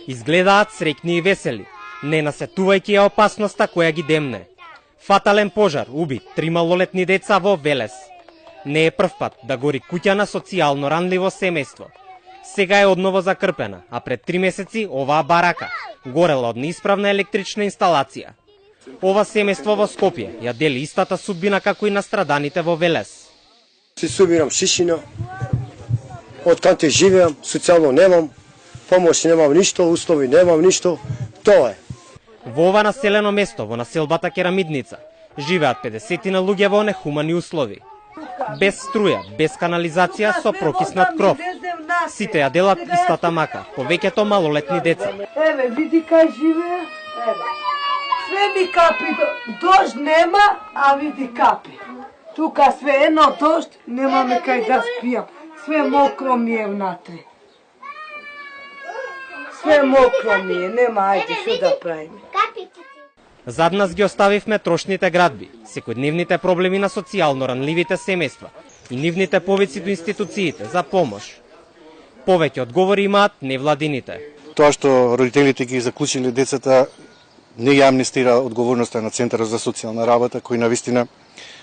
Изгледаат среќни и весели, не насетувајќи ја опасноста која ги демне. Фатален пожар уби 3 малолетни деца во Велес. Не е прв пат да гори куќа на социјално ранливо семејство. Сега е одново закрпена, а пред 3 месеци оваа барака горела од неисправна електрична инсталација. Ова семејство во Скопје ја дели истата судбина како и настраданите во Велес. Си собирам шишина, од канте живеам, социјално немам, помош немам ништо, услови немам ништо, тоа е. Во ова населено место, во населбата Керамидница, живеат 50 на луѓе во нехумани услови. Без струја, без канализација, со прокиснат кров. Сите ја делат истата мака, повеќето малолетни деца. Еве, види кај живее, еве. Све ми капи, дожд нема, а види капи. Тука све едно дожд, немаме кај да спијам. Све мокро ми е внатре. Све мокро ми е, нема, ајде, што да правиме. Зад нас ги оставивме трошните градби, секојдневните проблеми на социјално ранливите семејства и нивните повици до институциите за помош. Повеќе одговори имаат невладините. Тоа што родителите ги заклучиле децата не ја амнестира одговорноста на Центарот за социјална работа, кои навистина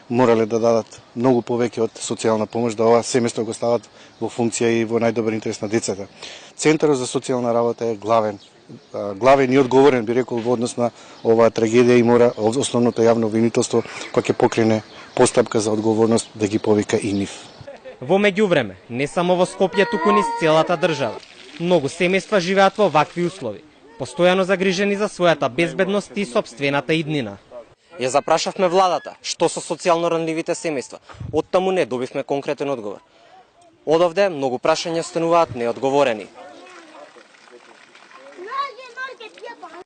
морале да дадат многу повеќе од социјална помош, да ова семејство го стават во функција и во најдобар интерес на децата. Центарот за социјална работа е главен и одговорен, би рекол, во однос на оваа трагедија и мора основното јавно обвинителство кој ќе покрене постапка за одговорност да ги повика и нив. Во меѓувреме, не само во Скопје, туку низ целата држава, многу семејства живеат во вакви услови, постојано загрижени за својата безбедност и сопствената иднина. Ја запрашавме владата, што со социјално ранливите семејства. Оттаму не добивме конкретен одговор. Одовде многу прашања остануваат неодговорени.